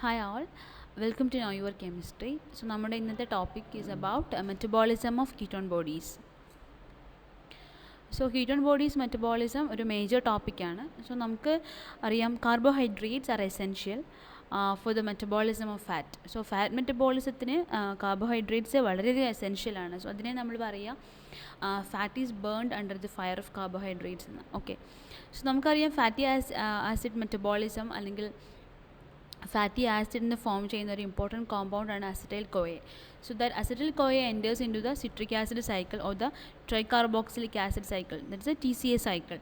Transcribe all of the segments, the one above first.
Hi all, welcome to Know Your Chemistry. So, നമ്മുടെ ഇന്നത്തെ topic is about metabolism of ketone bodies. So ketone bodies metabolism ഒരു major ടോപ്പിക്കാണ്. So നമുക്ക് അറിയാം carbohydrates are essential for the metabolism of fat. So fat മെറ്റബോളിസത്തിന് carbohydrates വളരെയധികം എസെൻഷ്യലാണ്. So അതിനെ നമ്മൾ പറയുക fat is burned under the fire of carbohydrates എന്ന്. ഓക്കെ, സോ നമുക്കറിയാം ഫാറ്റി ആസിഡ് മെറ്റബോളിസം അല്ലെങ്കിൽ ഫാറ്റി ആസിഡിന് ഫോം ചെയ്യുന്ന ഒരു ഇമ്പോർട്ടൻറ്റ് കോമ്പൗണ്ടാണ് acetyl CoA. So that acetyl CoA enters into the citric acid cycle or the tricarboxylic acid cycle, that's a TCA cycle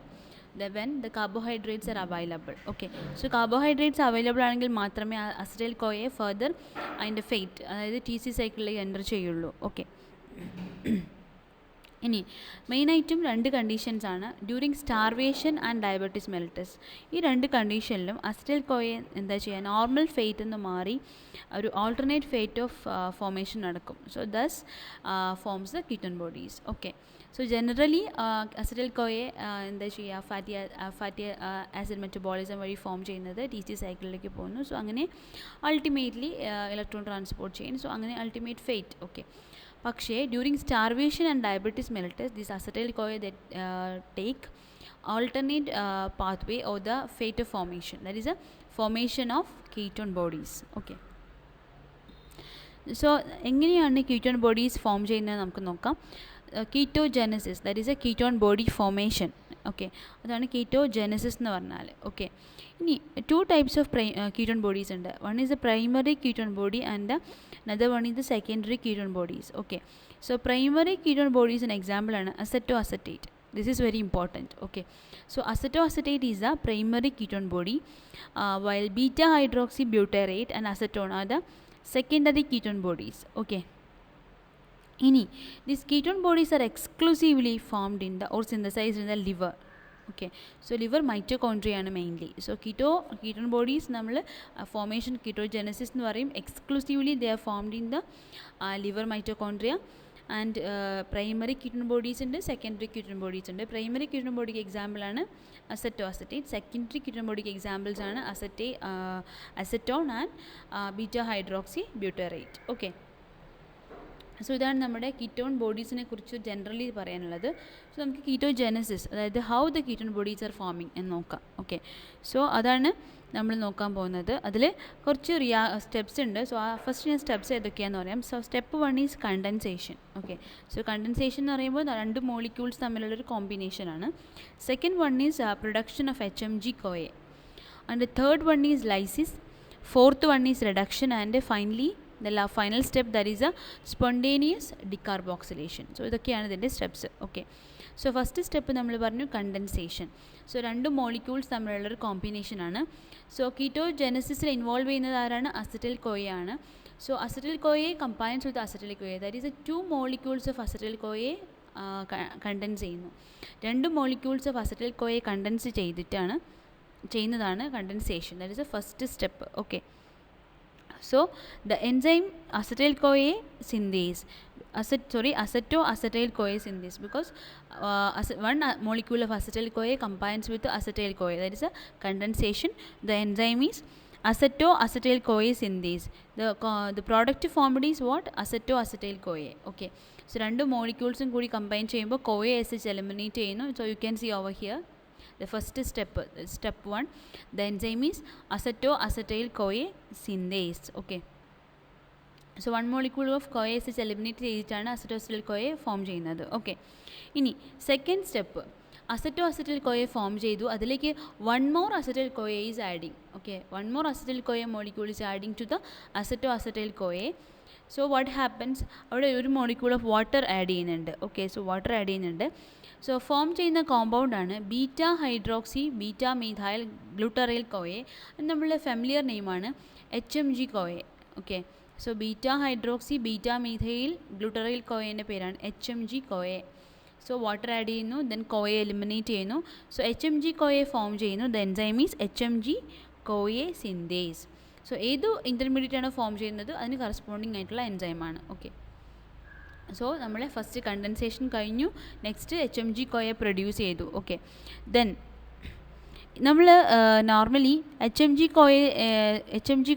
when the carbohydrates are available. Okay, so carbohydrates available ആണെങ്കിൽ മാത്രമേ acetyl CoA further അതിൻ്റെ fate അതായത് TC സൈക്കിളിലേക്ക് enter ചെയ്യുള്ളൂ. Okay, ഇനി മെയിനായിട്ടും രണ്ട് കണ്ടീഷൻസാണ് during starvation and diabetes mellitus. ഈ രണ്ട് കണ്ടീഷനിലും അസറ്റൈൽ കോയെ എന്താ ചെയ്യുക, നോർമൽ ഫേറ്റ് എന്ന് മാറി ഒരു ആൾട്ടർനേറ്റ് ഫേറ്റ് ഓഫ് ഫോർമേഷൻ നടക്കും. So thus forms the ketone bodies. Okay, so generally acetyl CoA എന്താ ചെയ്യുക, ഫാറ്റി ആസിഡ് മെറ്റബോളിസം വഴി ഫോം ചെയ്യുന്നത് TC സൈക്കിളിലേക്ക് പോകുന്നു. സോ അങ്ങനെ അൾട്ടിമേറ്റ്ലി ഇലക്ട്രോൺ ട്രാൻസ്പോർട്ട് ചെയ്യും. സോ അങ്ങനെ അൾട്ടിമേറ്റ് ഫേറ്റ്. ഓക്കെ, പക്ഷേ during starvation and diabetes mellitus this acetyl CoA take alternate pathway or the fate of formation, that is a formation of ketone bodies. Okay, so എങ്ങനെയാണ് ketone bodies form ചെയ്യുന്നത് നമുക്ക് നോക്കാം. Ketogenesis, that is a ketone body formation. Okay, അതാണ് ketogenesis എന്ന് പറഞ്ഞാൽ. Okay, ഇനി two types of ketone bodies ഉണ്ട്. One is a primary ketone body and another one is the secondary ketone bodies. Okay, so primary ketone bodies an example ആണ് acetoacetate. This is very important. Okay, so acetoacetate is a primary ketone body while beta hydroxybutyrate and acetone are the secondary ketone bodies. Okay, ini these ketone bodies are exclusively formed in the or synthesized in the liver. Okay, so liver mitochondria ആണ് mainly. So ketone bodies നമ്മൾ formation കീറ്റോജെനസിസ് എന്ന് പറയും. Exclusively they are formed in the liver mitochondria. And primary ketone bodies ഉണ്ട്, secondary ketone bodies ഉണ്ട്. Primary ketone ബോഡിക്ക് എക്സാമ്പിളാണ് അസറ്റോഅസറ്റേറ്റ്. Secondary ketone ബോഡിക്ക് examples ആണ് acetone and beta hydroxy butyrate. Okay, so ഇതാണ് നമ്മുടെ കീറ്റോൺ ബോഡീസിനെ കുറിച്ച് ജനറലി പറയാനുള്ളത്. സോ നമുക്ക് കീറ്റോജെനസിസ്, അതായത് how the ketone bodies are forming എന്ന് നോക്കാം. ഓക്കെ, സോ അതാണ് നമ്മൾ നോക്കാൻ പോകുന്നത്. അതിൽ കുറച്ച് സ്റ്റെപ്സ് ഉണ്ട്. സോ ഫസ്റ്റ് ഞാൻ സ്റ്റെപ്സ് ഏതൊക്കെയാണെന്ന് പറയാം. So step 1 is condensation. Okay, so condensation എന്ന് പറയുമ്പോൾ രണ്ട് മോളിക്യൂൾസ് തമ്മിലുള്ളൊരു കോമ്പിനേഷനാണ്. Second one is production of HMG CoA and third one is lysis. Fourth one is reduction and finally the final step, that is a spontaneous decarboxylation. So ഇതൊക്കെയാണ് ഇതിൻ്റെ steps. Okay, so first step നമ്മൾ പറഞ്ഞു condensation. So രണ്ട് molecules തമ്മിലുള്ളൊരു കോമ്പിനേഷനാണ്. So കീറ്റോജെനസിസിൽ involve ചെയ്യുന്നത് ആരാണ്? അസറ്റൈൽ കോയെ ആണ്. So acetyl CoA combines with acetyl CoA, that is a 2 molecules of acetyl CoA condense ചെയ്യുന്നു. രണ്ട് molecules of acetyl CoA condense ചെയ്യുന്നതാണ് condensation. That is a first step. Okay, so the enzyme acetyl-CoA synthase, acetoacetyl-CoA synthase, because one molecule of acetyl-CoA combines with acetyl-CoA, that is a condensation. The enzyme is acetoacetyl-CoA synthase. The product formed is what? Acetoacetyl-CoA. Okay, so രണ്ട് മോളിക്യൂൾസും കൂടി combine ചെയ്യുമ്പോൾ CoA eliminate ചെയ്യുന്നു. So you can see over here the first step, step 1, the enzyme is acetoacetyl-CoA synthase. Okay, so one molecule of CoA eliminate ചെയ്തിട്ടാണ് acetoacetyl-CoA form ചെയ്യുന്നത്. Okay, ഇനി second step, acetoacetyl-CoA form ചെയ്തു, അതിലേക്ക് one more acetyl-CoA is adding. Okay, one more acetyl-CoA molecule is adding to the acetoacetyl-CoA. So what happens, അവിടെ ഒരു molecule of water add ചെയ്യുന്നുണ്ട്. Okay, so water add ചെയ്യുന്നുണ്ട്. So form ചെയ്യുന്ന കോമ്പൗണ്ടാണ് beta hydroxy beta methyl glutaryl CoA. നമ്മളുടെ familiar നെയിമാണ് HMG CoA. Okay, so beta hydroxy beta methyl glutaryl കോയേൻ്റെ പേരാണ് HMG CoA. So water add ചെയ്യുന്നു, then CoA eliminate ചെയ്യുന്നു. സോ HMG കോയെ ഫോം ചെയ്യുന്നു. The enzyme is HMG CoA synthase. So ഏത് intermediate ആണ് form ചെയ്യുന്നത് അതിന് കറസ്പോണ്ടിങ് ആയിട്ടുള്ള എൻസൈമാണ്. ഓക്കെ, സോ നമ്മൾ ഫസ്റ്റ് കണ്ടൻസേഷൻ കഴിഞ്ഞു. നെക്സ്റ്റ് HMG കോയെ പ്രൊഡ്യൂസ് ചെയ്തു. ഓക്കെ, ദെൻ നമ്മൾ normally H M G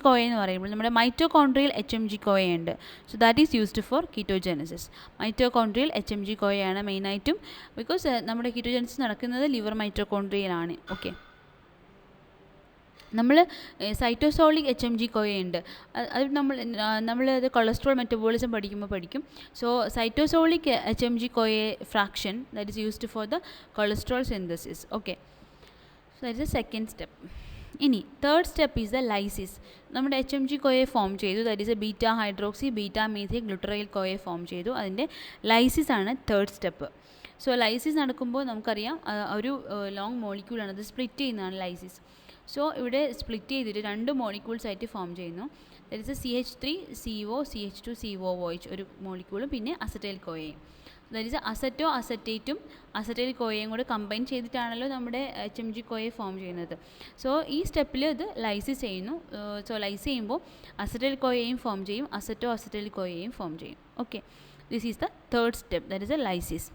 CoA എന്ന് പറയുമ്പോൾ നമ്മുടെ mitochondrial H M G CoA ഉണ്ട്. So that is used for ketogenesis. Mitochondrial H M G കോയയാണ് മെയിനായിട്ടും, ബിക്കോസ് നമ്മുടെ കീറ്റോജെനസിസ് നടക്കുന്നത് ലിവർ മൈറ്റോകോൺഡ്രിയലാണ്. ഓക്കെ, നമ്മൾ cytosolic H M G CoA ഉണ്ട്. അത് നമ്മളത് കൊളസ്ട്രോൾ മെറ്റബോളിസം പഠിക്കും. So cytosolic H M G CoA fraction that is used for the cholesterol synthesis. Okay, so that is a second step. ഇനി third step is the lysis. നമ്മുടെ H M G CoA form ചെയ്തു, that is a beta hydroxy beta methyl glutaryl CoA form ചെയ്തു. അതിൻ്റെ lysis ആണ് third step. So lysis നടക്കുമ്പോൾ നമുക്കറിയാം ഒരു long മോളിക്യൂളാണ്, അത് സ്പ്ലിറ്റ് ചെയ്യുന്നതാണ് ലൈസിസ്. സോ ഇവിടെ സ്പ്ലിറ്റ് ചെയ്തിട്ട് 2 മോളിക്യൂൾസ് ആയിട്ട് ഫോം ചെയ്യുന്നു. ദാറ്റ് ഇസ് CH3CO CH2COOH ഒരു മോളിക്യൂളും പിന്നെ അസറ്റൈൽ കോയയും. ദാറ്റ് ഇസ് അസറ്റോ അസറ്റേറ്റും അസറ്റൈൽ കോയയും കൂടെ കമ്പൈൻ ചെയ്തിട്ടാണല്ലോ നമ്മുടെ H M G CoA form ചെയ്യുന്നത്. സോ ഈ സ്റ്റെപ്പിൽ ഇത് ലൈസിസ് ചെയ്യുന്നു. സോ ലൈസ് ചെയ്യുമ്പോൾ അസറ്റൈൽ കോയയും ഫോം ചെയ്യും, അസറ്റോ അസറ്റൈൽ കോയയും ഫോം ചെയ്യും. Okay, this is the third step, that is a lysis.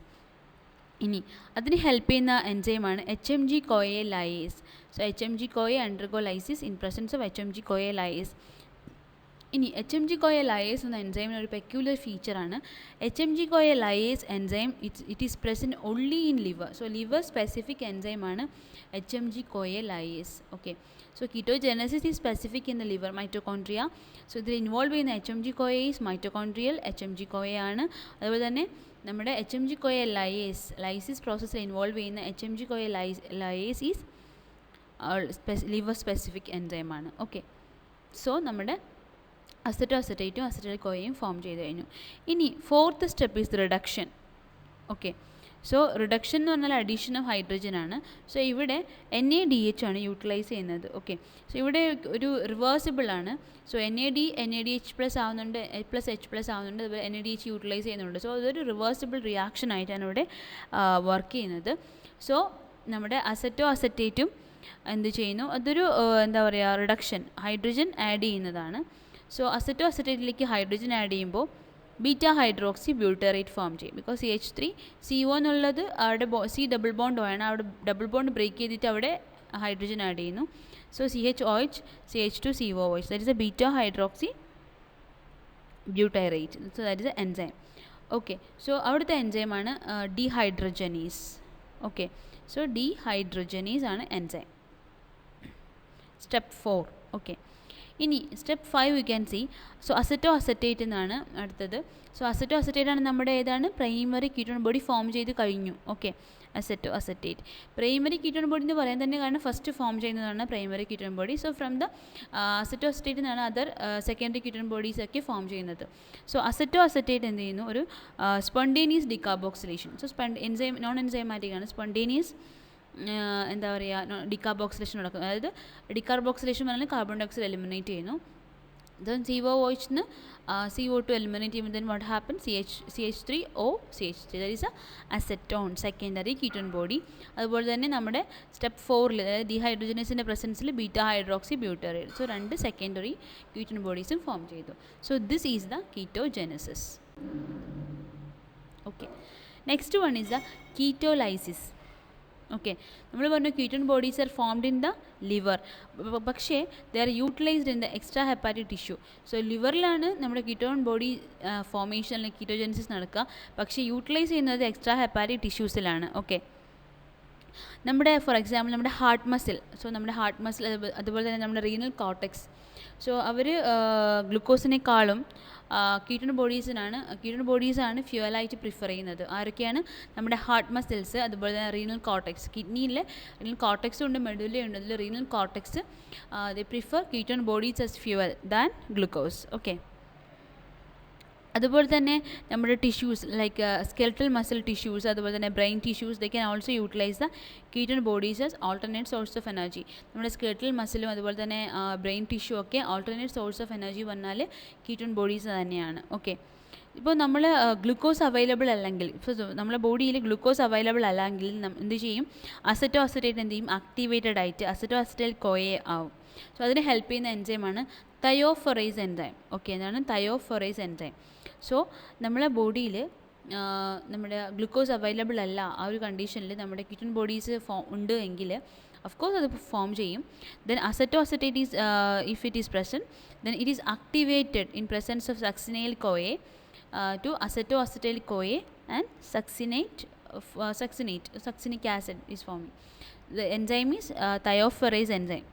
ഇനി അതിന് ഹെൽപ്പ് ചെയ്യുന്ന എൻസൈമാണ് H M G CoA lyase. So H M G CoA undergo lysis in presence of H M G CoA lyase. ഇനി H M G CoA lyase എന്ന എൻസൈമിന് ഒരു peculiar ഫീച്ചറാണ്. H M G CoA lyase enzyme it is present only in liver. So liver specific എൻസൈമാണ് H M G CoA lyase. Okay, so ketogenesis is specific in the liver mitochondria. So ഇതിൽ involve ചെയ്യുന്ന H M G CoA is mitochondrial H M G കോയയാണ്. അതുപോലെ തന്നെ നമ്മുടെ H M G CoA lysis പ്രോസസ്സിൽ involve ചെയ്യുന്ന H M G CoA lyase is liver specific എൻസൈമാണ്. Okay, so നമ്മുടെ അസറ്റോ അസറ്റേറ്റും അസറ്റൈൽ കോയയും ഫോം ചെയ്ത് കഴിഞ്ഞു. ഇനി fourth step is reduction. Okay, so reduction എന്ന് പറഞ്ഞാൽ അഡീഷൻ ഓഫ് ഹൈഡ്രജൻ ആണ്. സോ ഇവിടെ NADH ആണ് യൂട്ടിലൈസ് ചെയ്യുന്നത്. ഓക്കെ, സോ ഇവിടെ ഒരു റിവേഴ്സിബിൾ ആണ്. സോ NADH+ ആവുന്നുണ്ട്, H+ ആവുന്നുണ്ട്, അതുപോലെ NADH യൂട്ടിലൈസ് ചെയ്യുന്നുണ്ട്. സോ അതൊരു റിവേഴ്സിബിൾ റിയാക്ഷൻ ആയിട്ടാണ് ഇവിടെ വർക്ക് ചെയ്യുന്നത്. സോ നമ്മുടെ അസറ്റോ അസറ്റേറ്റും എന്ത് ചെയ്യുന്നു, അതൊരു എന്താ പറയുക റിഡക്ഷൻ, ഹൈഡ്രജൻ ആഡ് ചെയ്യുന്നതാണ്. സോ അസറ്റോ അസറ്റേറ്റിലേക്ക് ഹൈഡ്രജൻ ആഡ് ചെയ്യുമ്പോൾ ബീറ്റ ഹൈഡ്രോക്സി ബ്യൂട്ടറേറ്റ് ഫോം ചെയ്യും. ബിക്കോസ് CH3CO എന്നുള്ളത് അവിടെ C ഡബിൾ ബോണ്ട് ആണ്, അവിടെ ഡബിൾ ബോണ്ട് ബ്രേക്ക് ചെയ്തിട്ട് അവിടെ ഹൈഡ്രജൻ ആഡ് ചെയ്യുന്നു. So CHOH CH2COOH that is a beta hydroxy butyrate. So that is a enzyme. Okay, so അവിടുത്തെ എൻസൈമാണ് ഡീഹൈഡ്രജനീസ്. ഓക്കെ, സോ ഡീഹൈഡ്രജനീസ് ആണ് എൻസൈം. സ്റ്റെപ്പ് 4. ഓക്കെ, ഇനി step 5 you can see. So acetoacetate എന്നാണ് അടുത്തത്. So അസറ്റോ acetate ആണ് നമ്മുടെ ഏതാണ് primary ketone body form ചെയ്ത് കഴിഞ്ഞു. Okay, acetoacetate primary ketone body എന്ന് പറയാൻ തന്നെ കാരണം ഫസ്റ്റ് ഫോം ചെയ്യുന്നതാണ് primary ketone body. So from the acetoacetate നിന്നാണ് അതർ സെക്കൻഡറി കീറ്റോൺ ബോഡീസ് ഒക്കെ ഫോം ചെയ്യുന്നത്. സോ അസറ്റോ അസറ്റേറ്റ് എന്ത് ചെയ്യുന്നു, ഒരു spontaneous decarboxylation. So non enzymatic ആണ്. സ്പോണ്ടേനിയസ് എന്താ പറയുക ഡികാർബോക്സിലേഷൻ നടക്കും. അതായത് ഡികാർബോക്സിലേഷൻ പറഞ്ഞാൽ കാർബൺ ഡൈ ഓക്സൈഡ് എലിമിനേറ്റ് ചെയ്യുന്നു. ദെൻ COOH CO2 എലിമിനേറ്റ് ചെയ്യുമ്പോൾ then what happen CH3O CH3 that is A acetone secondary ketone body. അതുപോലെ തന്നെ നമ്മുടെ സ്റ്റെപ്പ് 4 അതായത് ഡീഹൈഡ്രോജനസിൻ്റെ പ്രസൻസിൽ beta hydroxy butyrate. So 2 secondary ketone ബോഡീസും ഫോം ചെയ്തു. So this is the ketogenesis. Okay, next one is the ketolysis. Okay, നമ്മൾ പറഞ്ഞു ketone bodies are formed in the liver, പക്ഷേ they are utilised in the extrahepatic tissue. So ലിവറിലാണ് നമ്മുടെ ketone body formation അല്ലെങ്കിൽ കീറ്റോജെനസിസ് നടക്കുക, പക്ഷേ utilise ചെയ്യുന്നത് extrahepatic ടിഷ്യൂസിലാണ്. ഓക്കെ, നമ്മുടെ ഫോർ എക്സാമ്പിൾ നമ്മുടെ ഹാർട്ട് മസിൽ. സോ നമ്മുടെ ഹാർട്ട് മസിൽ അതുപോലെ തന്നെ നമ്മുടെ റീനൽ കോർട്ടെക്സ്. സോ അവർ ഗ്ലൂക്കോസിനേക്കാളും കീറ്റോൺ ബോഡീസാണ് ഫ്യൂവലായിട്ട് പ്രിഫർ ചെയ്യുന്നത്. ആരൊക്കെയാണ്, നമ്മുടെ ഹാർട്ട് മസിൽസ്, അതുപോലെ തന്നെ റീനൽ കോർട്ടെക്സ്. കിഡ്നിയിലെ റീനൽ കോർട്ടെക്സും ഉണ്ട്, മെഡുല ഉണ്ട്. അതിൽ renal cortex they prefer ketone bodies as fuel than glucose. Okay, അതുപോലെ തന്നെ നമ്മുടെ tissues like skeletal muscle tissues, അതുപോലെ തന്നെ brain tissues, they can also utilise the ketone bodies as alternate source of energy. നമ്മുടെ skeletal മസിലും അതുപോലെ തന്നെ brain tissue ഒക്കെ ഓൾട്ടർനേറ്റ് സോഴ്സ് ഓഫ് എനർജി പറഞ്ഞാൽ കീറ്റോൺ ബോഡീസ് തന്നെയാണ്. ഓക്കെ, ഇപ്പോൾ നമ്മൾ ഗ്ലൂക്കോസ് അവൈലബിൾ അല്ലെങ്കിൽ നമ്മുടെ ബോഡിയിൽ ഗ്ലൂക്കോസ് അവൈലബിൾ അല്ലെങ്കിൽ എന്ത് ചെയ്യും, അസറ്റോ അസറ്റേറ്റ് എന്ത് ചെയ്യും, ആക്ടിവേറ്റഡ് ആയിട്ട് അസറ്റോ അസറ്റൈൽ കോയെ ആവും. സോ അതിന് ഹെൽപ്പ് ചെയ്യുന്ന എൻസൈമാണ് തയോഫൊറേസ് എൻസൈം. ഓക്കെ, എന്താണ് തയോഫൊറേസ് എൻസൈം. സോ നമ്മളെ ബോഡിയിൽ നമ്മുടെ ഗ്ലൂക്കോസ് അവൈലബിൾ അല്ല, ആ ഒരു കണ്ടീഷനിൽ നമ്മുടെ കീറ്റോൺ ബോഡീസ് ഉണ്ട് എങ്കിൽ ഓഫ് കോഴ്സ് അത് ഫോം ചെയ്യും. Then acetoacetate is if it is present, then it is activated in presence of succinyl CoA to acetoacetyl-CoA and succinic acid is forming. The enzyme is thiophorase enzyme.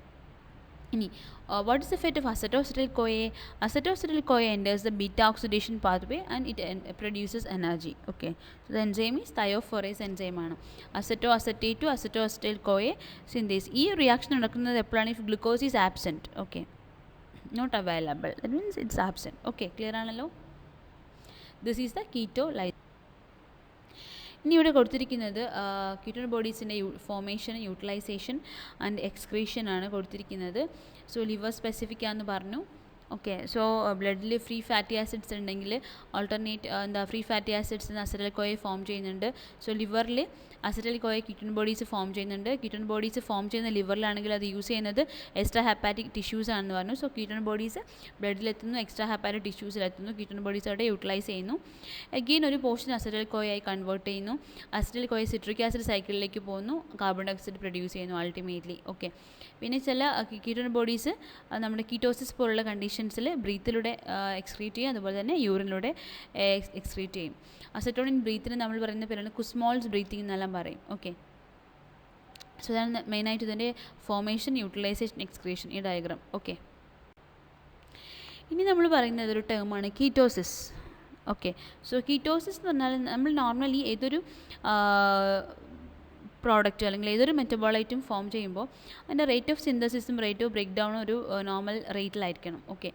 What is the fate of acetoacetyl-CoA? Acetoacetyl-CoA enters the beta oxidation pathway and it produces energy. Okay, so the enzyme is thiophorase enzyme ആണ്. Acetoacetate to acetoacetyl-CoA synthase. ഈ reaction നടക്കുന്നത് എപ്പോഴാണ്? if glucose is absent. Okay, not available, that means it's absent. Okay, clear ആണല്ലോ? This is the ketolysis. ഇനി ഇവിടെ കൊടുത്തിരിക്കുന്നത് ketone ബോഡീസിൻ്റെ formation, utilisation and excretion ആണ് കൊടുത്തിരിക്കുന്നത്. സോ ലിവർ സ്പെസിഫിക് ആണെന്ന് പറഞ്ഞു. ഓക്കെ, സോ ബ്ലഡിൽ ഫ്രീ ഫാറ്റി ആസിഡ്സ് ഉണ്ടെങ്കിൽ alternate free fatty acids acetyl CoA form ചെയ്യുന്നുണ്ട്. സോ ലിവറിൽ അസറ്റൈൽ-CoA കീറ്റോൺ ബോഡീസ് ഫോം ചെയ്യുന്നുണ്ട്. കീറ്റോൺ ബോഡീസ് ഫോം ചെയ്യുന്ന ലിവറിലാണെങ്കിൽ അത് യൂസ് ചെയ്യുന്നത് എക്സ്ട്രാ ഹെപ്പാറ്റിക് ടിഷ്യൂസ് ആണെന്ന് പറഞ്ഞു. സോ കീറ്റോൺ ബോഡീസ് ബ്ലഡിലെത്തുന്നു, എക്സ്ട്രാ ഹെപ്പാറ്റിക് ടിഷ്യൂസിലെത്തുന്നു, കീറ്റോൺ ബോഡീസ് അവിടെ യൂട്ടിലൈസ് ചെയ്യുന്നു. അഗെയിൻ ഒരു പോർഷൻ അസറ്റൈൽ-CoA ആയി കൺവേർട്ട് ചെയ്യുന്നു. അസറ്റൈൽ-CoA സിട്രിക് ആസിഡ് സൈക്കിളിലേക്ക് പോകുന്നു, കാർബൺ ഡൈ ഓക്സൈഡ് പ്രൊഡ്യൂസ് ചെയ്യുന്നു അൾട്ടിമേറ്റ്ലി. ഓക്കെ, പിന്നെ ചില കീറ്റോൺ ബോഡീസ് നമ്മുടെ കീറ്റോസിസ് പോലുള്ള കണ്ടീഷൻസിൽ ബ്രീത്തിലൂടെ എക്സ്ക്രീറ്റ് ചെയ്യും, അതുപോലെ തന്നെ യൂറിനിലൂടെ എക്സ്ക്രീറ്റ് ചെയ്യും. അസറ്റോണിൻ ബ്രീത്തിന് നമ്മൾ പറയുന്ന പേരാണ് കുസ്മോൾസ് ബ്രീത്തിങ് എന്നെല്ലാം പറയും. ഓക്കെ, സോ അതാണ് മെയിനായിട്ട് ഇതിൻ്റെ ഫോർമേഷൻ, യൂട്ടിലൈസേഷൻ, എക്സ്ക്രീഷൻ, ഈ ഡയഗ്രാം. ഓക്കെ, ഇനി നമ്മൾ പറയുന്നത് ഒരു ടേമാണ് കീറ്റോസിസ്. ഓക്കെ, സോ കീറ്റോസിസ് എന്ന് പറഞ്ഞാൽ നമ്മൾ നോർമലി ഏതൊരു പ്രോഡക്റ്റ് അല്ലെങ്കിൽ ഏതൊരു മെറ്റബോളൈറ്റും ഫോം ചെയ്യുമ്പോൾ അതിൻ്റെ റേറ്റ് ഓഫ് സിന്തസിസും റേറ്റ് ഓഫ് ബ്രേക്ക് ഡൗണും ഒരു നോർമൽ റേറ്റിലായിരിക്കണം. ഓക്കെ,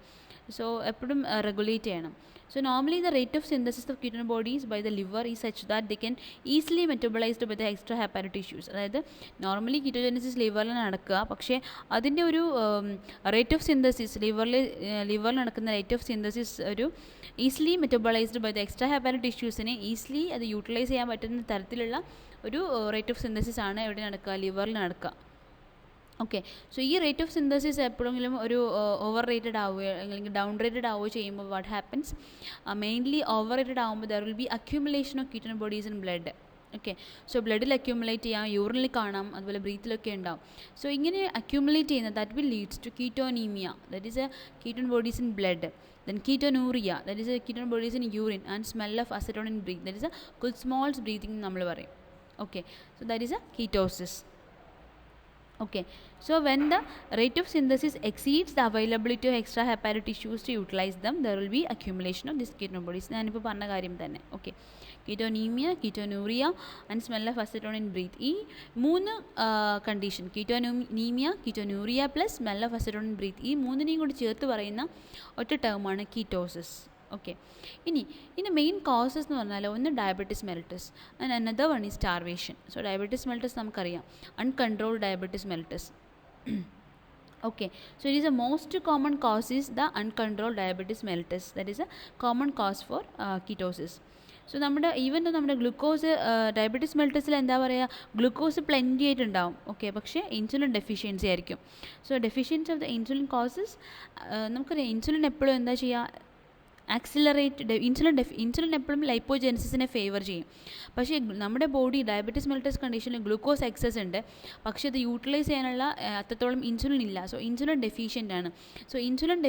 സോ എപ്പോഴും റെഗുലേറ്റ് ചെയ്യണം. So normally the rate of synthesis of ketone bodies by the liver is such that they can easily metabolized by the extrahepatic tissues. അതായത് normally ketogenesis ലിവറിൽ നടക്കുക, പക്ഷേ അതിൻ്റെ ഒരു റേറ്റ് ഓഫ് സിന്തസിസ് ലിവറിൽ നടക്കുന്ന റേറ്റ് ഓഫ് സിന്തസിസ് ഒരു easily metabolised by the extrahepatic ടിഷ്യൂസിനെ ഈസിലി അത് യൂട്ടിലൈസ് ചെയ്യാൻ പറ്റുന്ന തരത്തിലുള്ള ഒരു റേറ്റ് ഓഫ് സിന്തസിസ് ആണ് എവിടെ നടക്കുക? ലിവറിൽ നടക്കുക. ഓക്കെ, സോ ഈ റേറ്റ് ഓഫ് സിന്തസിസ് എപ്പോഴെങ്കിലും ഒരു ഓവർ റേറ്റഡ് ആവുകയോ അല്ലെങ്കിൽ ഡൗൺ റേറ്റഡ് ആവുകയോ ചെയ്യുമ്പോൾ what happens? Mainly over rated ആകുമ്പോൾ there will be accumulation of ketone bodies in blood. Okay, so ബ്ലഡിൽ അക്യൂമുലേറ്റ് ചെയ്യാം, യൂറിനിൽ കാണാം, അതുപോലെ ബ്രീത്തിലൊക്കെ ഉണ്ടാവും. സോ ഇങ്ങനെ അക്യൂമുലേറ്റ് ചെയ്യുന്ന that will leads to ketonaemia, that is a ketone bodies in blood. Then ketonuria, that is a ketone bodies in urine, and smell of acetone in breath, that is a Kussmaul's breathing nammal parayum. Okay, so that is a ketosis. Okay, so when the rate of synthesis exceeds the availability of extra hepatic tissues to utilize them, there will be accumulation of these ketone bodies. ഞാനിപ്പോൾ പറഞ്ഞ കാര്യം തന്നെ. Okay, ketonaemia, ketonuria and smell of acetone in breath, ഈ മൂന്ന് condition, ketonaemia, ketonuria plus smell of acetone in breath, ഈ മൂന്നിനെയും കൂടി ചേർത്ത് പറയുന്ന ഒറ്റ ടേമാണ് കീറ്റോസിസ്. ഓക്കെ, ഇനി മെയിൻ കോസസ് എന്ന് പറഞ്ഞാൽ ഒന്ന് diabetes mellitus and another one is starvation. So diabetes mellitus നമുക്കറിയാം, uncontrolled diabetes mellitus. Okay, so it is a most common cause is the uncontrolled diabetes mellitus, that is a common cause for ketosis. So നമ്മുടെ even നമ്മുടെ glucose diabetes മെലിറ്റസിൽ എന്താ പറയുക, glucose plenty ആയിട്ടുണ്ടാവും. Okay, പക്ഷേ insulin deficiency ആയിരിക്കും. So deficiency of the insulin causes, നമുക്കറിയാം insulin എപ്പോഴും എന്താ ചെയ്യുക, ആക്സിലറേറ്റ് ഇൻസുലിൻ എപ്പോഴും ലൈപ്പോജെനസിസിനെ ഫേവർ ചെയ്യും. പക്ഷേ നമ്മുടെ ബോഡി ഡയബറ്റിസ് മെലിറ്റസ് കണ്ടീഷനിൽ ഗ്ലൂക്കോസ് എക്സസ് ഉണ്ട്, പക്ഷേ അത് യൂട്ടിലൈസ് ചെയ്യാനുള്ള അത്രത്തോളം ഇൻസുലിൻ ഇല്ല. സോ ഇൻസുലിൻ ഡെഫിഷ്യൻ്റ് ആണ്. So insulin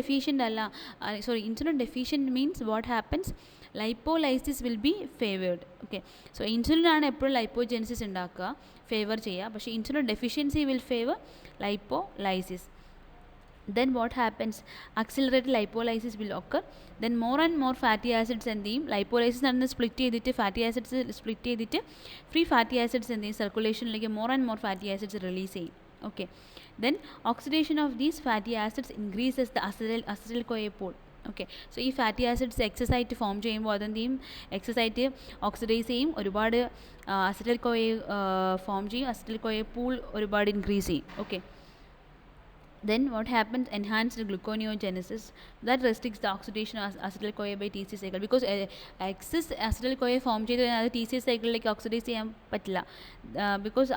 deficient means what happens, lipolysis will be favoured. Okay, so insulin ആണ് എപ്പോഴും ലൈപ്പോജെനസിസ് ഉണ്ടാക്കുക, ഫേവർ ചെയ്യുക, പക്ഷേ insulin deficiency will favour lipolysis. Then what happens, accelerated lipolysis will occur. Then more and more fatty acids എന്ത് ചെയ്യും, lipolysis നടന്ന് split ചെയ്തിട്ട് fatty acids split ചെയ്തിട്ട് ഫ്രീ ഫാറ്റി ആസിഡ്സ് എന്ത് ചെയ്യും, സർക്കുലേഷനിലേക്ക് more and more fatty acids release ചെയ്യും. Okay, then oxidation of these fatty acids increases the acetyl CoA pool. Okay, so ഈ ഫാറ്റി ആസിഡ്സ് എക്സസ് ആയിട്ട് ഫോം ചെയ്യുമ്പോൾ അതെന്ത് ചെയ്യും, എക്സസ് ആയിട്ട് ഓക്സിഡൈസ് ചെയ്യും, ഒരുപാട് അസറ്റൈൽ-CoA ഫോം ചെയ്യും, അസറ്റൈൽ-CoA പൂൾ ഒരുപാട് ഇൻക്രീസ് ചെയ്യും. Okay, Then what happens? Enhanced gluconeogenesis that restricts the oxidation of acetyl CoA by TC cycle, because excess acetyl CoA form ചെയ്ത് കഴിഞ്ഞാൽ അത് TC സൈക്കിളിലേക്ക് ഓക്സിഡൈസ് ചെയ്യാൻ പറ്റില്ല, ബിക്കോസ്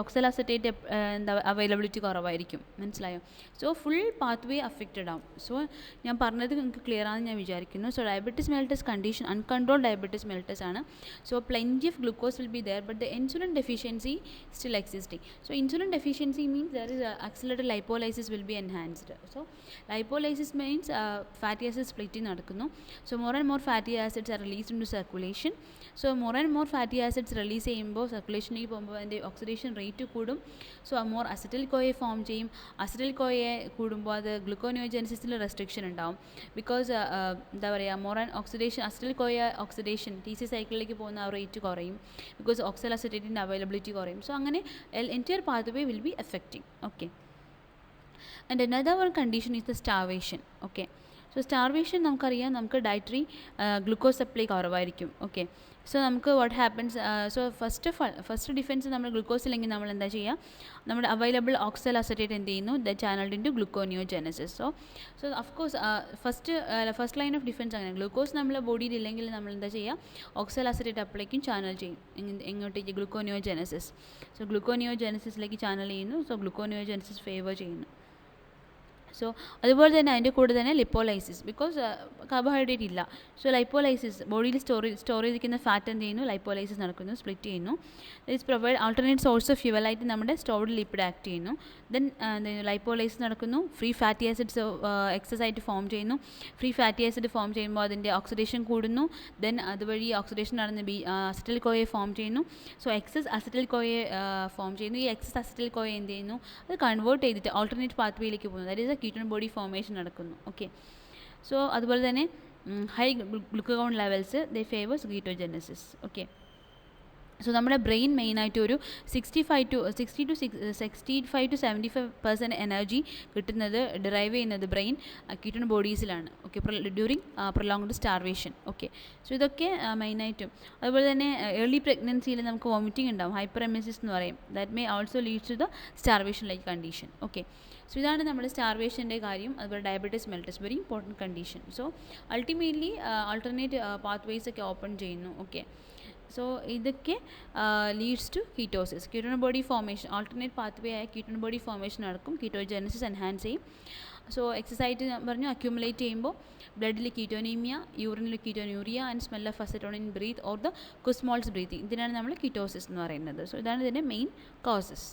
ഓക്സൽ അസറ്റേറ്റ് എന്താ അവൈലബിലിറ്റി കുറവായിരിക്കും. മനസ്സിലായോ? So full pathway affected ആവും. സോ ഞാൻ പറഞ്ഞത് നിങ്ങൾക്ക് ക്ലിയർ ആണെന്ന് ഞാൻ വിചാരിക്കുന്നു. So diabetes mellitus condition uncontrol diabetes mellitus ആണ്. So plenty of glucose will be there, but the insulin deficiency still existing. So insulin deficiency means there is accelerated lipolysis will be enhanced. So lipolysis means fatty acid splitting നടക്കുന്നു. So more and more fatty acids are released into circulation. So more and more fatty acids release ചെയ്യുമ്പോൾ സർക്കുലേഷനിലേക്ക് പോകുമ്പോൾ അതിൻ്റെ oxidation rate കൂടും. So more acetyl CoA form ചെയ്യും. Acetyl കോയെ കൂടുമ്പോൾ അത് ഗ്ലൂക്കോനിയോജെനസിസിൽ restriction ഉണ്ടാവും. Because എന്താ പറയുക, more and oxidation acetyl Koya oxidation TC സൈക്കിളിലേക്ക് പോകുന്ന ആ റേറ്റ് കുറയും, ബിക്കോസ് ഓക്സൽ അസറ്റേറ്റിൻ്റെ അവൈലബിലിറ്റി കുറയും. സോ അങ്ങനെ entire pathway will be affecting. Okay. And another one condition is the starvation. Okay, so starvation നമുക്കറിയാം, നമുക്ക് ഡയറ്ററി ഗ്ലൂക്കോസ് സപ്ലൈ കുറവായിരിക്കും. ഓക്കെ, സോ നമുക്ക് what happens, so first defence നമ്മൾ ഗ്ലൂക്കോസ് ഇല്ലെങ്കിൽ നമ്മൾ എന്താ ചെയ്യുക, നമ്മുടെ അവൈലബിൾ ഓക്സൽ അസറ്റേറ്റ് എന്ത് ചെയ്യുന്നു, the channelled into gluconeogenesis. So of course first line of defence അങ്ങനെ, ഗ്ലൂക്കോസ് നമ്മളെ ബോഡിയിൽ ഇല്ലെങ്കിൽ നമ്മൾ എന്താ ചെയ്യുക, ഓക്സൽ അസറ്റേറ്റ് അപ്ലേക്കും ചാനൽ ചെയ്യും എങ്ങോട്ടേക്ക്, ഗ്ലൂക്കോനിയോജെനസിസ്. സോ ഗ്ലൂക്കോനിയോജെനസിസിലേക്ക് ചാനൽ ചെയ്യുന്നു. സോ ഗ്ലൂക്കോനിയോജെനസിസ് ഫേവർ ചെയ്യുന്നു. സോ അതുപോലെ തന്നെ അതിൻ്റെ കൂടെ തന്നെ ലിപ്പോലൈസിസ്, ബിക്കോസ് കാർബോഹൈഡ്രേറ്റ് ഇല്ല. സോ ലൈപ്പോലൈസിസ്, ബോഡിയിൽ സ്റ്റോർ ചെയ്തിരിക്കുന്ന ഫാറ്റ് എന്ത് ചെയ്യുന്നു, ലൈപ്പോലൈസിസ് നടക്കുന്നു, സ്പ്ലിറ്റ് ചെയ്യുന്നു. This provide alternate source of ഫ്യൂവലായിട്ട് നമ്മുടെ സ്റ്റോർഡ് ലിപ്പിഡ് ആക്ട് ചെയ്യുന്നു. ദെൻ ലൈപ്പോലൈസിസ് നടക്കുന്നു, ഫ്രീ ഫാറ്റി ആസിഡ്സ് എക്സസ് ആയിട്ട് ഫോം ചെയ്യുന്നു. ഫ്രീ ഫാറ്റി ആസിഡ് ഫോം ചെയ്യുമ്പോൾ അതിൻ്റെ ഓക്സിഡേഷൻ കൂടുന്നു. ദെൻ അതുവഴി ഓക്സിഡേഷൻ നടന്ന് അസറ്റൈൽ കോയെ ഫോം ചെയ്യുന്നു. So excess acetyl CoA form ചെയ്യുന്നു. ഈ എക്സസ് അസറ്റൈൽ കോയെ എന്ത് ചെയ്യുന്നു, അത് കൺവേർട്ട് ചെയ്തിട്ട് ആൾട്ടർനേറ്റ് പാത്വേയിലേക്ക് പോകുന്നു. That is a ketone body formation നടക്കുന്നു. ഓക്കെ, സോ അതുപോലെ തന്നെ high glucagon levels they favours ketogenesis. Okay, so നമ്മുടെ ബ്രെയിൻ മെയിനായിട്ട് ഒരു 65 to 75% എനർജി കിട്ടുന്നത്, ഡിറൈവ് ചെയ്യുന്നത് ബ്രെയിൻ കീറ്റോൺ ബോഡീസിലാണ്. Okay, during prolonged starvation. Okay, so ഇതൊക്കെ മെയിനായിട്ടും. അതുപോലെ തന്നെ ഏർലി പ്രഗ്നൻസിയിൽ നമുക്ക് വോമിറ്റിംഗ് ഉണ്ടാവും, ഹൈപ്പറെമെസിസ് എന്ന് പറയും. That may also leads to the starvation like condition. Okay, so ഇതാണ് നമ്മുടെ സ്റ്റാർവേഷൻ്റെ കാര്യം. അതുപോലെ diabetes mellitus very important condition. So ultimately alternate pathways ഒക്കെ ഓപ്പൺ ചെയ്യുന്നു. ഓക്കെ, സോ ഇതൊക്കെ leads to ketosis, ketone body formation. Alternate pathway ആയ ketone body formation നടക്കും, കീറ്റോജെനസിസ് എൻഹാൻസ് ചെയ്യും. സോ എക്സസൈറ്റ് പറഞ്ഞു അക്യുമുലേറ്റ് ചെയ്യുമ്പോൾ ബ്ലഡിൽ കീറ്റോനീമിയ, യൂറിനിൽ ketonuria and smell of acetone in breath or the Kussmaul's breathing. ഇതിനാണ് നമ്മൾ കീറ്റോസിസ് എന്ന് പറയുന്നത്. സോ ഇതാണ് ഇതിൻ്റെ മെയിൻ കോസസ്.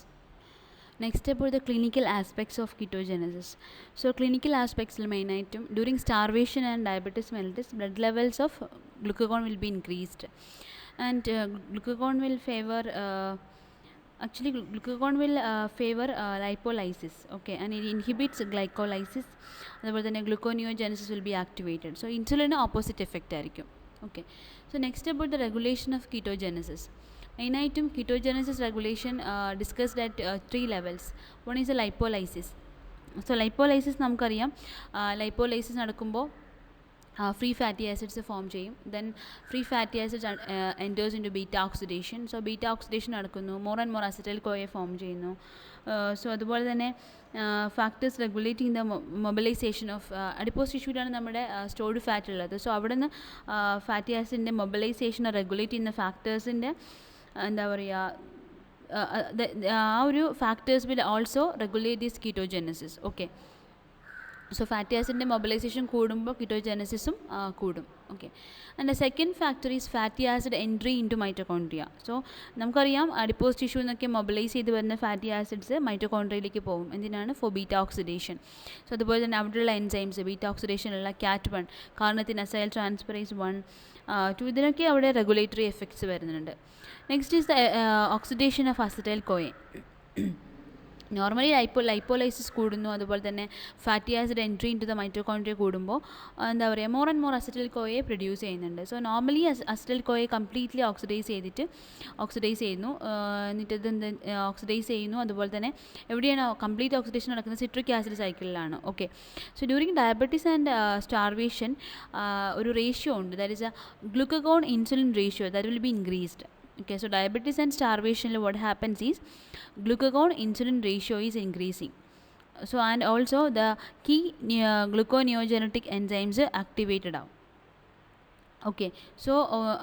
നെക്സ്റ്റ് അപ്പോൾ the clinical aspects of ketogenesis. So clinical ആസ്പെക്ട്സിൽ മെയിനായിട്ടും during starvation and diabetes mellitus blood levels of glucagon will be increased and glucagon will favor lipolysis. Okay, and it inhibits glycolysis. അതുപോലെ തന്നെ gluconeogenesis will be activated. So ഇൻസുലിന് opposite effect ആയിരിക്കും. Okay, so next about the regulation of ketogenesis. മെയിനായിട്ടും ketogenesis regulation discussed at 3 levels. One is a lipolysis. So lipolysis നമുക്കറിയാം, lipolysis നടക്കുമ്പോൾ free fatty acids ഫോം ചെയ്യും. Then free fatty acids enters into beta oxidation. So beta oxidation നടക്കുന്നു, more and more acetyl CoA form ചെയ്യുന്നു. So അതുപോലെ തന്നെ factors regulating the mobilisation of adipose ടിഷ്യൂലാണ് നമ്മുടെ stored fat ഉള്ളത്. So അവിടെ നിന്ന് ഫാറ്റി ആസിഡിൻ്റെ മൊബിലൈസേഷനെ റെഗുലേറ്റ് ചെയ്യുന്ന ഫാക്ടേഴ്സിൻ്റെ എന്താ പറയുക, ആ ഒരു factors will also regulate this ketogenesis. Okay, so fatty ആസിഡിൻ്റെ മൊബിലൈസേഷൻ കൂടുമ്പോൾ കീറ്റോജെനസിസും കൂടും. Okay, and the second factor is fatty acid entry into mitochondria. So നമുക്കറിയാം അഡിപ്പോസ് ടിഷ്യൂ എന്നൊക്കെ മൊബിലൈസ് ചെയ്ത് വരുന്ന ഫാറ്റി ആസിഡ്സ് മൈറ്റോകോൺഡ്രിയയിലേക്ക് പോകും. എന്തിനാണ്? Four beta oxidation. സോ അതുപോലെ തന്നെ അവിടെയുള്ള എൻസൈംസ് ബീറ്റ ഓക്സിഡേഷനുള്ള CAT1, കാർണിത്തിൻ അസൈൽ ട്രാൻസ്ഫറേസ് 1, 2, ഇതിനൊക്കെ അവിടെ റെഗുലേറ്ററി എഫക്ട്സ് വരുന്നുണ്ട്. Next is the oxidation of acetyl CoA. Normally lipolysis കൂടുന്നു, അതുപോലെ തന്നെ fatty acid entry into the mitochondria കൂടുമ്പോൾ എന്താ പറയുക, more and more acetyl CoA produce ചെയ്യുന്നുണ്ട്. So normally acetyl CoA completely oxidise ചെയ്യുന്നു, എന്നിട്ട് ഇത് ഓക്സിഡൈസ് ചെയ്യുന്നു. അതുപോലെ തന്നെ എവിടെയാണ് കംപ്ലീറ്റ് ഓക്സിഡേഷൻ നടക്കുന്നത്? സിട്രിക് ആസിഡ് സൈക്കിളിലാണ്. Okay, so during diabetes and starvation ഒരു റേഷ്യോ ഉണ്ട്, that is A Glucon insulin ratio, that will be increased. Okay, so diabetes and starvation, what happens is glucagon insulin ratio is increasing. So and also the key gluconeogenetic enzymes activated ആവും. Okay, so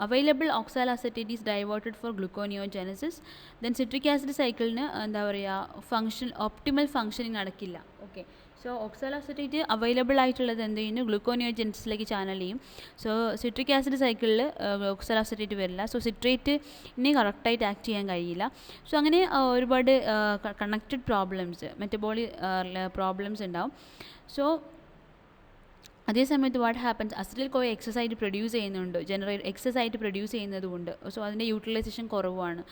available oxaloacetate is diverted for gluconeogenesis. Then citric acid cycle എന്താ പറയുക function optimal functioning നടക്കില്ല. Okay, so ഓക്സാലോഅസറ്റേറ്റ് available ആയിട്ടുള്ളത് എന്ത് ചെയ്യുന്നു, ഗ്ലൂക്കോനിയോജനസിലേക്ക് channel ചെയ്യും. So citric acid സൈക്കിളിൽ ഓക്സാലോഅസറ്റേറ്റ് വരില്ല. സോ സിട്രേറ്റിന് കറക്റ്റായിട്ട് ആക്ട് ചെയ്യാൻ കഴിയില്ല. സോ അങ്ങനെ ഒരുപാട് കണക്റ്റഡ് പ്രോബ്ലംസ്, മെറ്റബോളിക് പ്രോബ്ലംസ് ഉണ്ടാവും. സോ അതേ സമയത്ത് what happens, acetyl CoA excess ആയിട്ട് പ്രൊഡ്യൂസ് ചെയ്യുന്നുണ്ട്, എക്സസ് ആയിട്ട് പ്രൊഡ്യൂസ് ചെയ്യുന്നതുകൊണ്ട്. സോ അതിൻ്റെ യൂട്ടിലൈസേഷൻ കുറവാണ്.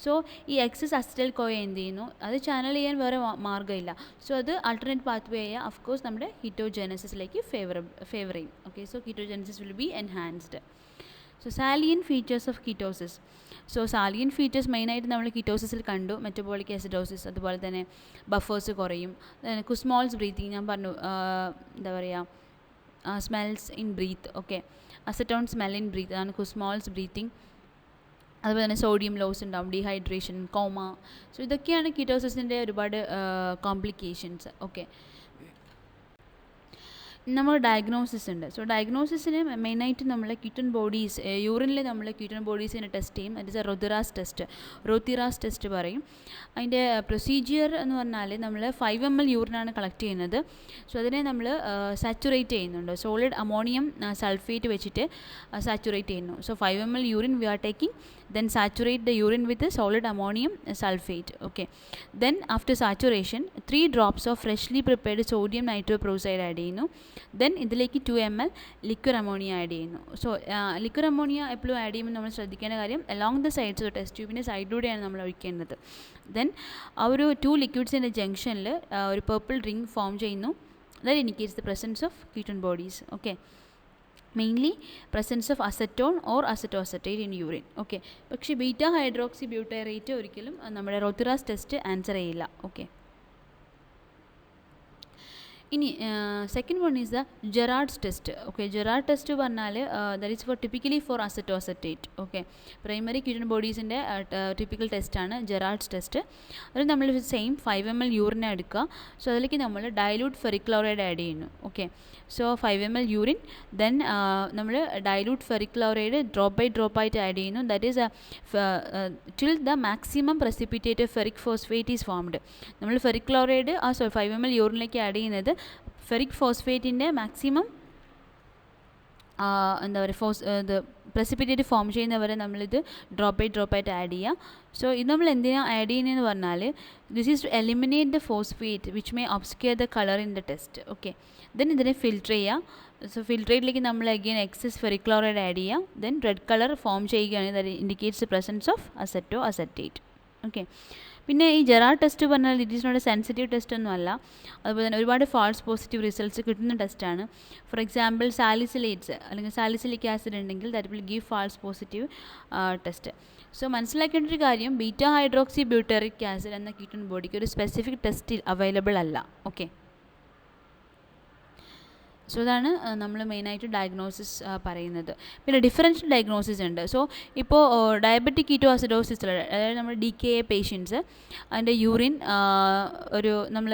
സോ ഈ എക്സസ് അസിറ്റൈൽ കോയ എന്ത് ചെയ്യുന്നു, അത് ചാനൽ ചെയ്യാൻ വേറെ മാർഗ്ഗമില്ല. സോ അത് ആൾട്ടർനേറ്റ് പാത്വേ ആയ അഫ്കോഴ്സ് നമ്മുടെ കീറ്റോജെനസിസിലേക്ക് ഫേവർ ചെയ്യും. Okay, so ketogenesis will be enhanced. So salient features of ketosis. So salient features മെയിനായിട്ട് നമ്മൾ കീറ്റോസിസിൽ കണ്ടു. മെറ്റബോളിക് ആസിഡോസിസ്, അതുപോലെ തന്നെ ബഫേഴ്സ് കുറയും. കുസ്മോൾസ് ബ്രീത്തിങ് ഞാൻ പറഞ്ഞു, എന്താ പറയുക, smells in breath. Okay, acetone smell in breath, അതാണ് കുസ്മോൾസ് ബ്രീത്തിങ്. അതുപോലെ തന്നെ സോഡിയം ലോസ് ഉണ്ടാവും, ഡീഹൈഡ്രേഷൻ, കോമ. സോ ഇതൊക്കെയാണ് കീറ്റോസിസിൻ്റെ ഒരുപാട് കോംപ്ലിക്കേഷൻസ്. ഓക്കെ, നമ്മൾ ഡയഗ്നോസിസ് ഉണ്ട്. സോ ഡയഗ്നോസിസിന് മെയിനായിട്ട് നമ്മൾ കീറ്റൺ ബോഡീസ്, യൂറിനിൽ നമ്മൾ കീറ്റൺ ബോഡീസിനെ ടെസ്റ്റ് ചെയ്യും. That is a Rothera's test പറയും. അതിൻ്റെ പ്രൊസീജിയർ എന്ന് പറഞ്ഞാൽ നമ്മൾ 5 ml യൂറിനാണ് കളക്ട് ചെയ്യുന്നത്. സോ അതിനെ നമ്മൾ സാച്ചുറേറ്റ് ചെയ്യുന്നുണ്ട്, സോളിഡ് അമോണിയം സൾഫേറ്റ് വെച്ചിട്ട് സാച്ചുറേറ്റ് ചെയ്യുന്നു. So 5 ml urine we are taking, then saturate the urine with a solid ammonium sulfate. Okay, then after saturation 3 drops of freshly prepared sodium nitroprusside add ചെയ്യുന്നു. then ഇതിലേക്ക് 2 ml liquid ammonia add ചെയ്യുന്നു. So liquid ammonia എപ്പോഴും add ചെയ്യുമ്പോൾ നമ്മൾ ശ്രദ്ധിക്കേണ്ട കാര്യം, along the sides, test ട്യൂബിൻ്റെ സൈഡിലൂടെയാണ് നമ്മൾ ഒഴിക്കേണ്ടത്. then ആ ഒരു 2 ലിക്വിഡ്സിൻ്റെ ജംഗ്ഷനിൽ ഒരു പർപ്പിൾ റിംഗ് ഫോം ചെയ്യുന്നു. that indicates the presence of ketone bodies. Okay, mainly presence of acetone or acetoacetate in urine. Okay, പക്ഷേ ബീറ്റാ ഹൈഡ്രോക്സി ബ്യൂട്ടേറേറ്റ് ഒരിക്കലും നമ്മുടെ റോത്തിറാസ് ടെസ്റ്റ് ആൻസർ ചെയ്യില്ല. ഓക്കെ, ഇനി second one is the Gerhardt's test. Okay, Gerard test പറഞ്ഞാൽ that is for typically for acetoacetate. Okay, primary ketone ബോഡീസിൻ്റെ typical ടെസ്റ്റാണ് Gerhardt's test. അതിൽ നമ്മൾ സെയിം 5 ml യൂറിനെ എടുക്കുക. സോ അതിലേക്ക് നമ്മൾ ഡൈലൂട്ട് ഫെറിക് ക്ലോറൈഡ് ആഡ് ചെയ്യുന്നു. Okay, so 5 ml urine, then നമ്മൾ dilute ferric chloride drop by drop ആയിട്ട് ആഡ് ചെയ്യുന്നു. That is till the maximum precipitated ferric phosphate is formed. നമ്മൾ ഫെറിക് ക്ലോറൈഡ് 5 ml യൂറിനിലേക്ക് add ചെയ്യുന്നത് ferric ഫോസ്ഫേറ്റിൻ്റെ maximum എന്താ പറയുക ഇത് പ്രസിപ്പിറ്റേറ്റ് ഫോം ചെയ്യുന്നവരെ നമ്മളിത് ഡ്രോപ്പ് ബൈ ഡ്രോപ്പ് ആയിട്ട് ആഡ് ചെയ്യുക. സോ ഇത് നമ്മൾ എന്തിനാണ് ആഡ് ചെയ്യുന്നതെന്ന് പറഞ്ഞാൽ, this is to eliminate the phosphate which may obscure the colour in the test. Okay, then ഇതിനെ ഫിൽറ്റർ ചെയ്യുക. സോ ഫിൽട്രേറ്റിലേക്ക് നമ്മൾ again excess ferric chloride add ചെയ്യുക. ദെൻ റെഡ് കളർ ഫോം ചെയ്യുകയാണെങ്കിൽ that indicates the presence of acetoacetate. Okay, പിന്നെ ഈ Gerhardt test പറഞ്ഞാൽ it is not a sensitive test ഒന്നും അല്ല. അതുപോലെ തന്നെ ഒരുപാട് ഫാൾസ് പോസിറ്റീവ് റിസൾട്ട്സ് കിട്ടുന്ന ടെസ്റ്റാണ്. ഫോർ എക്സാമ്പിൾ സാലിസിലേറ്റ്സ് അല്ലെങ്കിൽ സാലിസിലിക് ആസിഡ് ഉണ്ടെങ്കിൽ that will give false positive test. So മനസ്സിലാക്കേണ്ട ഒരു കാര്യം, ബീറ്റാ ഹൈഡ്രോക്സി ബ്യൂട്ടറിക് ആസിഡ് എന്ന കീറ്റൺ ബോഡിക്ക് ഒരു സ്പെസിഫിക് ടെസ്റ്റ് അവൈലബിൾ അല്ല. ഓക്കെ, സോ അതാണ് നമ്മൾ മെയിനായിട്ട് ഡയഗ്നോസിസ് പറയുന്നത്. പിന്നെ ഡിഫറൻഷ്യൽ ഡയഗ്നോസിസ് ഉണ്ട്. സോ ഇപ്പോൾ ഡയബറ്റിക് കീറ്റോ അസിഡോസിസ്, അതായത് നമ്മൾ DKA പേഷ്യൻസ്, അതിൻ്റെ യൂറിൻ ഒരു നമ്മൾ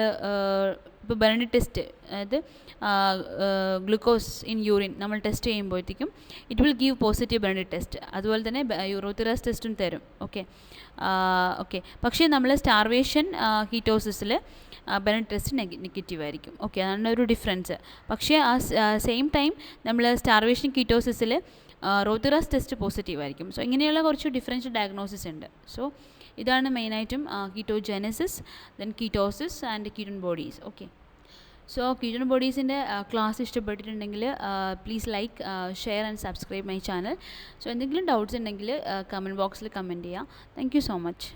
ഇപ്പോൾ ബെർണി ടെസ്റ്റ്, അതായത് ഗ്ലൂക്കോസ് ഇൻ യൂറിൻ നമ്മൾ ടെസ്റ്റ് ചെയ്യുമ്പോഴത്തേക്കും ഇറ്റ് വിൽ ഗീവ് പോസിറ്റീവ് ബെർണി ടെസ്റ്റ്. അതുപോലെ തന്നെ റോത്തിറാസ് ടെസ്റ്റും തരും. ഓക്കെ, പക്ഷേ നമ്മൾ സ്റ്റാർവേഷൻ കീറ്റോസിസിൽ ബെർണി ടെസ്റ്റ് നെഗറ്റീവ് ആയിരിക്കും. ഓക്കെ, അതാണ് ഒരു ഡിഫറൻസ്. പക്ഷേ ആ സെയിം ടൈം നമ്മൾ സ്റ്റാർവേഷൻ കീറ്റോസിസിൽ റോത്തിറാസ് ടെസ്റ്റ് പോസിറ്റീവ് ആയിരിക്കും. സോ ഇങ്ങനെയുള്ള കുറച്ച് ഡിഫറൻഷ്യൽ ഡയഗ്നോസിസ് ഉണ്ട്. സോ ഇതാണ് മെയിനായിട്ടും ketogenesis, then ketosis and ketone bodies. Okay, so ketone ബോഡീസിൻ്റെ ക്ലാസ് ഇഷ്ടപ്പെട്ടിട്ടുണ്ടെങ്കിൽ please like, share and subscribe my channel. So എന്തെങ്കിലും ഡൗട്ട്സ് ഉണ്ടെങ്കിൽ കമൻറ്റ് ബോക്സിൽ കമൻറ്റ് ചെയ്യുക. Thank you so much.